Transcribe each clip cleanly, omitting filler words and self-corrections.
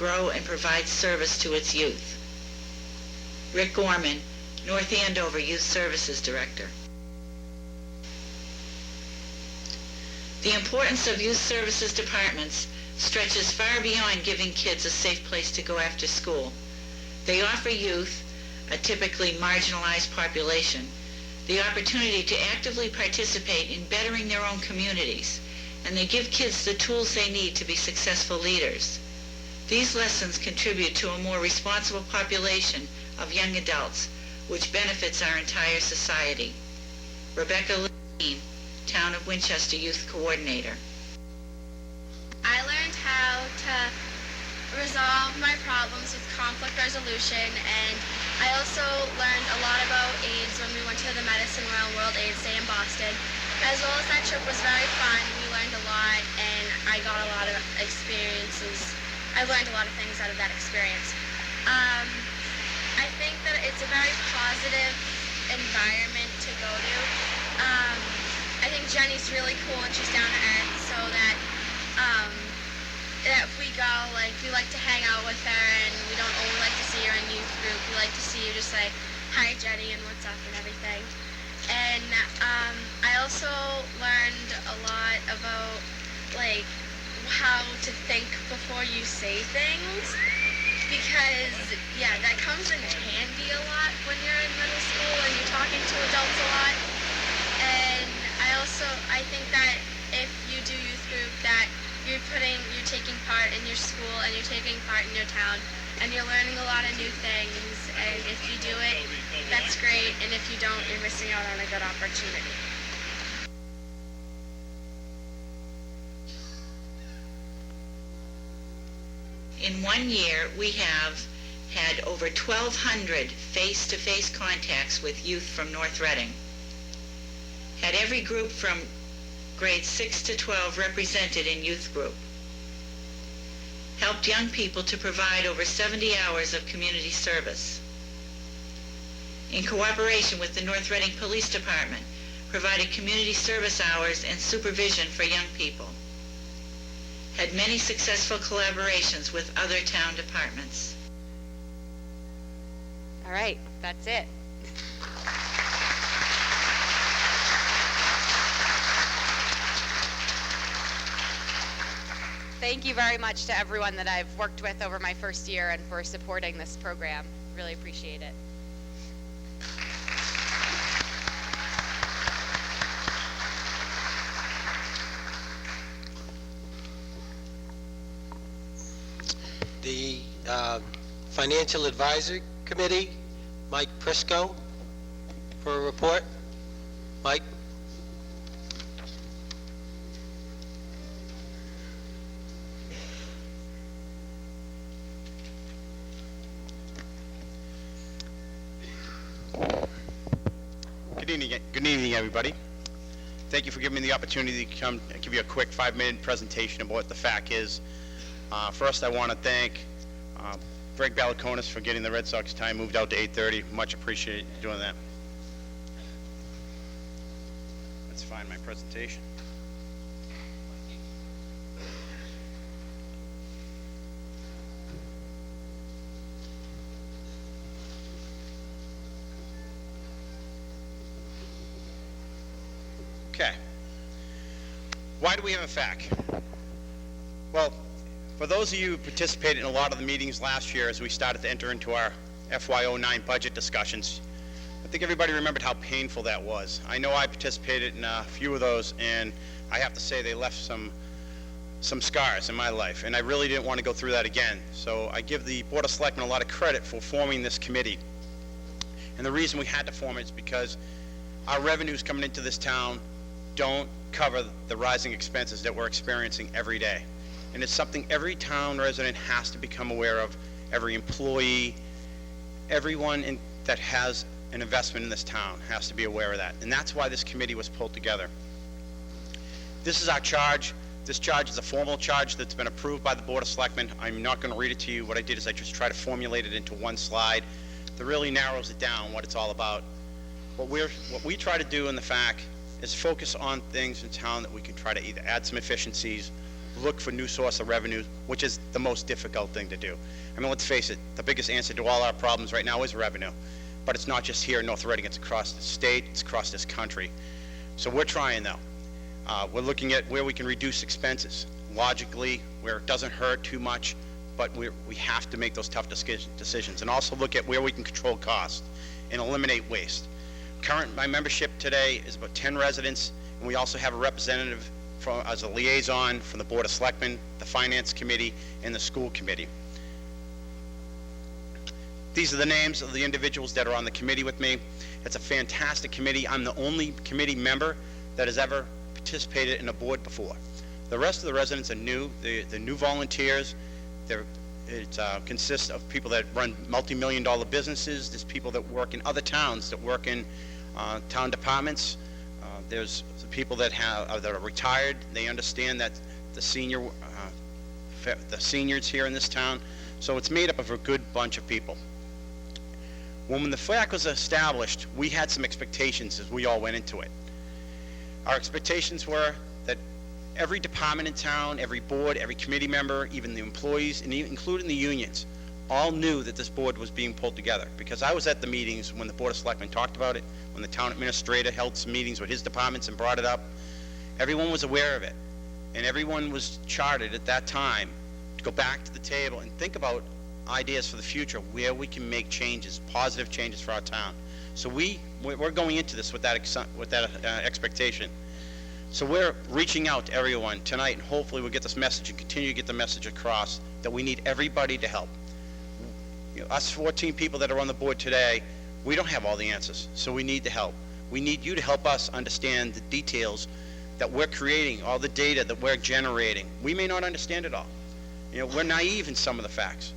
grow and provide service to its youth. Rick Gorman, North Andover Youth Services Director. The importance of youth services departments stretches far beyond giving kids a safe place to go after school. They offer youth, a typically marginalized population, the opportunity to actively participate in bettering their own communities, and they give kids the tools they need to be successful leaders. These lessons contribute to a more responsible population of young adults, which benefits our entire society. Rebecca Levine, Town of Winchester Youth Coordinator. I learned how to resolve my problems with conflict resolution, and I also learned a lot about AIDS when we went to the Medicine Wheel World AIDS Day in Boston. As well as that trip was very fun. We learned a lot, and I got a lot of experiences. I learned a lot of things out of that experience. I think that it's a very positive environment to go to. I think Jenny's really cool and she's down to earth, so that if we go, we like to hang out with her, and we don't only like to see her in youth group. We like to see her just like, hi Jenny, and what's up and everything. And I also learned a lot about how to think before you say things, because that comes in handy a lot when you're in middle school and you're talking to adults a lot. And I think that if you do youth group, that you're taking part in your school and you're taking part in your town, and you're learning a lot of new things, and if you do it, that's great, and if you don't, you're missing out on a good opportunity. In 1 year, we have had over 1,200 face-to-face contacts with youth from North Reading. Had every group from grades 6 to 12 represented in youth group. Helped young people to provide over 70 hours of community service. In cooperation with the North Reading Police Department, provided community service hours and supervision for young people. Had many successful collaborations with other town departments. All right, that's it. Thank you very much to everyone that I've worked with over my first year and for supporting this program. Really appreciate it. The Financial Advisory Committee, Mike Prisco, for a report. Mike? Good evening, everybody. Thank you for giving me the opportunity to come and give you a quick 5-minute presentation about what the FAC is. First, I want to thank Greg Balakonis for getting the Red Sox time moved out to 8:30. Much appreciate doing that. Let's find my presentation. Okay. Why do we have a FAC? Well, for those of you who participated in a lot of the meetings last year as we started to enter into our FY09 budget discussions, I think everybody remembered how painful that was. I know I participated in a few of those, and I have to say they left some scars in my life, and I really didn't want to go through that again. So I give the Board of Selectmen a lot of credit for forming this committee. And the reason we had to form it is because our revenues coming into this town don't cover the rising expenses that we're experiencing every day. And it's something every town resident has to become aware of, every employee, everyone that has an investment in this town has to be aware of that. And that's why this committee was pulled together. This is our charge. This charge is a formal charge that's been approved by the Board of Selectmen. I'm not going to read it to you. What I did is I just try to formulate it into one slide that really narrows it down, what it's all about. What we try to do in the FAC is focus on things in town that we can try to either add some efficiencies, look for new source of revenue, which is the most difficult thing to do. I mean, let's face it, the biggest answer to all our problems right now is revenue. But it's not just here in North Reading, it's across the state, it's across this country. So we're trying though. We're looking at where we can reduce expenses, logically, where it doesn't hurt too much, but we have to make those tough decisions, and also look at where we can control costs and eliminate waste. My membership today is about 10 residents, and we also have a representative as a liaison from the Board of Selectmen, the Finance Committee, and the School Committee. These are the names of the individuals that are on the committee with me. It's a fantastic committee. I'm the only committee member that has ever participated in a board before. The rest of the residents are new. The new volunteers. It consists of people that run multi-million-dollar businesses. There's people that work in other towns, that work in town departments. There's people that are retired. They understand that the seniors here in this town. So it's made up of a good bunch of people. When the FAC was established, we had some expectations as we all went into it. Our expectations were that every department in town, every board, every committee member, even the employees, and including the unions, all knew that this board was being pulled together. Because I was at the meetings when the Board of Selectmen talked about it, when the town administrator held some meetings with his departments and brought it up. Everyone was aware of it. And everyone was chartered at that time to go back to the table and think about ideas for the future, where we can make changes, positive changes for our town. So we're going into this with that expectation. So we're reaching out to everyone tonight, and hopefully we'll get this message and continue to get the message across that we need everybody to help. You know, us 14 people that are on the board today, we don't have all the answers, so we need the help. We need you to help us understand the details that we're creating, all the data that we're generating. We may not understand it all. You know, we're naive in some of the facts.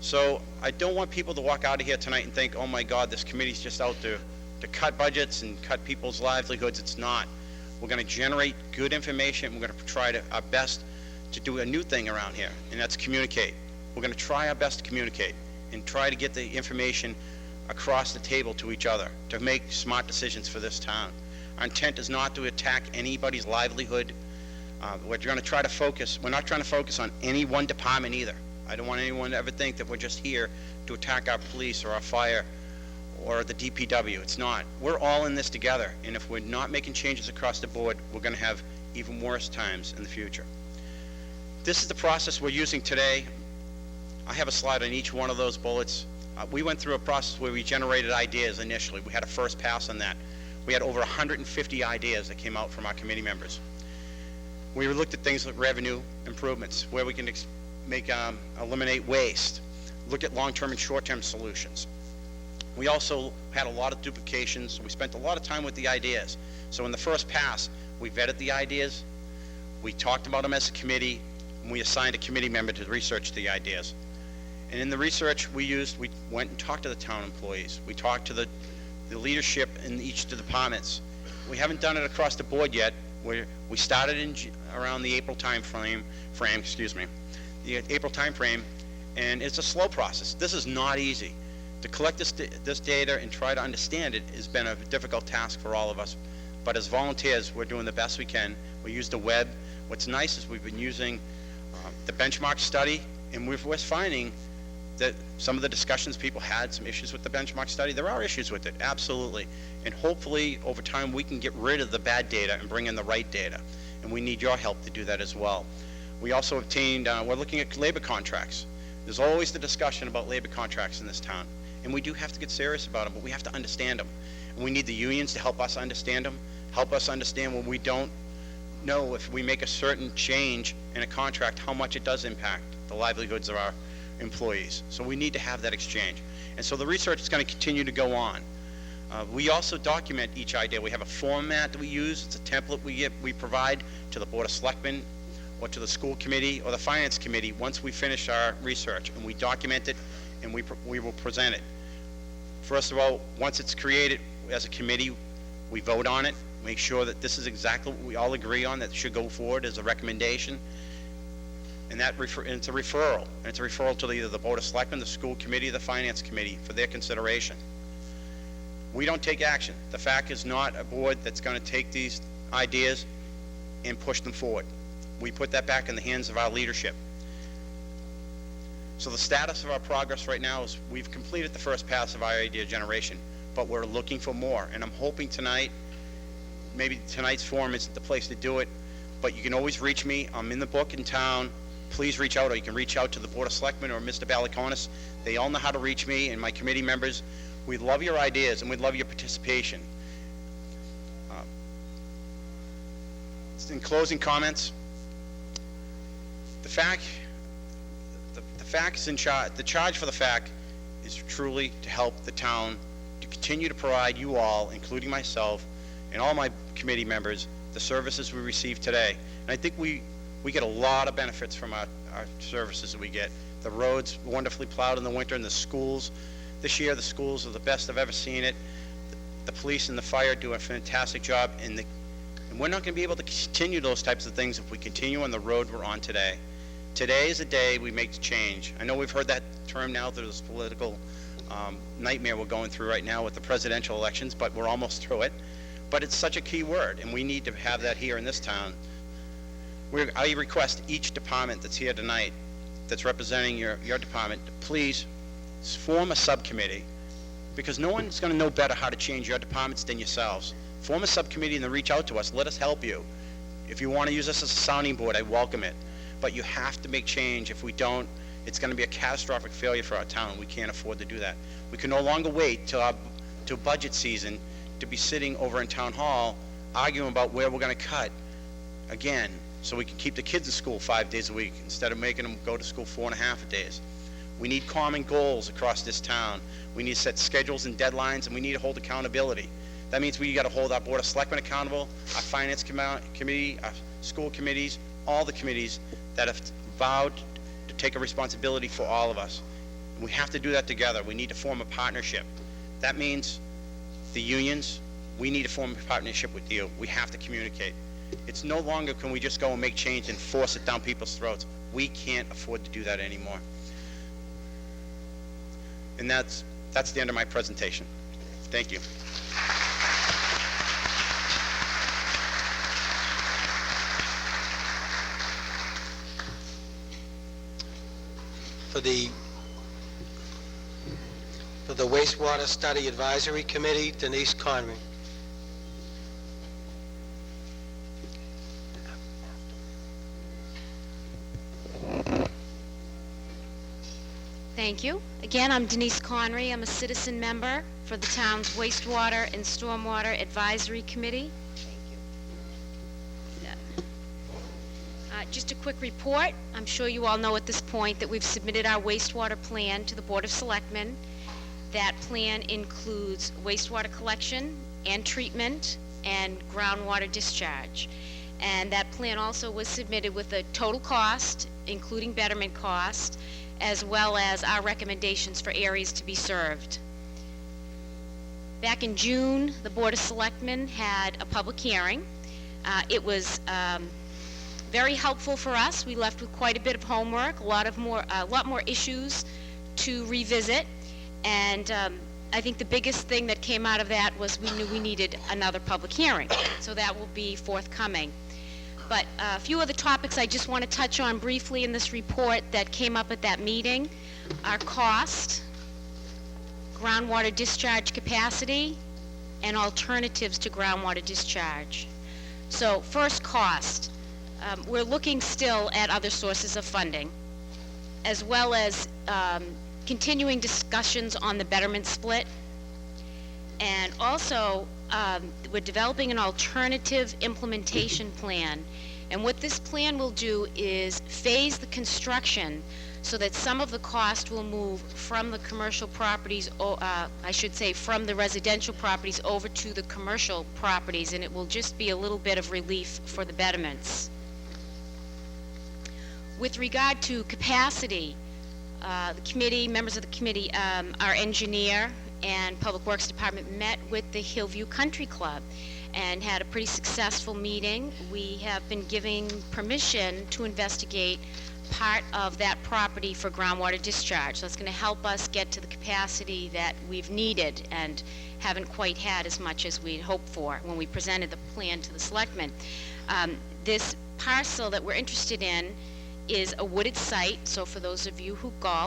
So I don't want people to walk out of here tonight and think, oh my God, this committee's just out to cut budgets and cut people's livelihoods. It's not. We're going to generate good information. We're going to try our best to do a new thing around here, and that's communicate. We're going to try our best to communicate and try to get the information across the table to each other to make smart decisions for this town. Our intent is not to attack anybody's livelihood. We're going to try to focus. We're not trying to focus on any one department either. I don't want anyone to ever think that we're just here to attack our police or our fire or the DPW. It's not. We're all in this together, and if we're not making changes across the board, we're going to have even worse times in the future. This is the process we're using today. I have a slide on each one of those bullets. We went through a process where we generated ideas initially. We had a first pass on that. We had over 150 ideas that came out from our committee members. We looked at things like revenue improvements, where we can eliminate waste, look at long-term and short-term solutions. We also had a lot of duplications, so we spent a lot of time with the ideas. So in the first pass, we vetted the ideas, we talked about them as a committee, and we assigned a committee member to research the ideas. And in the research we went and talked to the town employees. We talked to the leadership in each of the departments. We haven't done it across the board yet. We started around the April time frame, the April time frame, and it's a slow process. This is not easy. To collect this data and try to understand it has been a difficult task for all of us. But as volunteers, we're doing the best we can. We use the web. What's nice is we've been using the benchmark study, and we're finding that some of the discussions people had, some issues with the benchmark study. There are issues with it, absolutely. And hopefully, over time, we can get rid of the bad data and bring in the right data. And we need your help to do that as well. We also obtained, we're looking at labor contracts. There's always the discussion about labor contracts in this town. And we do have to get serious about them, but we have to understand them. And we need the unions to help us understand them, help us understand when we don't know if we make a certain change in a contract, how much it does impact the livelihoods of our employees. So we need to have that exchange. And so the research is going to continue to go on. We also document each idea. We have a format that we use. It's a template we provide to the Board of Selectmen or to the School Committee or the Finance Committee once we finish our research, and we document it and we will present it. First of all, once it's created as a committee, we vote on it, make sure that this is exactly what we all agree on, that should go forward as a recommendation. And it's a referral. And it's a referral to either the Board of Selectmen, the School Committee, or the Finance Committee for their consideration. We don't take action. The FAC is not a board that's going to take these ideas and push them forward. we put that back in the hands of our leadership. So the status of our progress right now is we've completed the first pass of our idea generation, but we're looking for more. And I'm hoping tonight, maybe tonight's forum isn't the place to do it, but you can always reach me. I'm in the book in town. Please reach out, or you can reach out to the Board of Selectmen or Mr. Balakonis. They all know how to reach me and my committee members. We love your ideas and we'd love your participation. In closing comments, the FAC is in charge. The charge for the FAC is truly to help the town to continue to provide you all, including myself and all my committee members, the services we receive today. And I think we get a lot of benefits from our services that we get. The roads wonderfully plowed in the winter, and the schools, this year the schools are the best I've ever seen it. The police and the fire do a fantastic job, and we're not going to be able to continue those types of things if we continue on the road we're on today. Today is the day we make the change. I know we've heard that term now through this political nightmare we're going through right now with the presidential elections, but we're almost through it. But it's such a key word, and we need to have that here in this town. I request each department that's here tonight, that's representing your department, to please form a subcommittee, because no one's going to know better how to change your departments than yourselves. Form a subcommittee and then reach out to us. Let us help you. If you want to use us as a sounding board, I welcome it. But you have to make change. If we don't, it's going to be a catastrophic failure for our town. We can't afford to do that. We can no longer wait till budget season to be sitting over in town hall arguing about where we're going to cut again, so we can keep the kids in school 5 days a week instead of making them go to school 4.5 days. We need common goals across this town. We need to set schedules and deadlines, and we need to hold accountability. That means we got to hold our Board of Selectmen accountable, our Finance Committee, our school committees, all the committees that have vowed to take a responsibility for all of us. And we have to do that together. We need to form a partnership. That means the unions, we need to form a partnership with you. We have to communicate. It's no longer can we just go and make change and force it down people's throats. We can't afford to do that anymore. And that's the end of my presentation. Thank you. For the Wastewater Study Advisory Committee, Denise Conry. Thank you. Again, I'm Denise Conry. I'm a citizen member for the town's Wastewater and Stormwater Advisory Committee. Just a quick report. I'm sure you all know at this point that we've submitted our wastewater plan to the Board of Selectmen. That plan includes wastewater collection and treatment and groundwater discharge. And that plan also was submitted with a total cost, including betterment cost, as well as our recommendations for areas to be served. Back in June, the Board of Selectmen had a public hearing. It was very helpful for us. We left with quite a bit of homework, a lot more issues to revisit, and I think the biggest thing that came out of that was we knew we needed another public hearing, so that will be forthcoming. But a few other topics I just want to touch on briefly in this report that came up at that meeting are cost, groundwater discharge capacity, and alternatives to groundwater discharge. So first, cost. We're looking still at other sources of funding, as well as continuing discussions on the betterment split. And also, we're developing an alternative implementation plan. And what this plan will do is phase the construction so that some of the cost will move from the commercial properties, I should say from the residential properties over to the commercial properties, and it will just be a little bit of relief for the betterments. With regard to capacity, the committee, members of the committee, our engineer and Public Works Department met with the Hillview Country Club and had a pretty successful meeting. We have been giving permission to investigate part of that property for groundwater discharge. So it's going to help us get to the capacity that we've needed and haven't quite had as much as we'd hoped for when we presented the plan to the selectmen. This parcel that we're interested in is a wooded site, so for those of you who golf,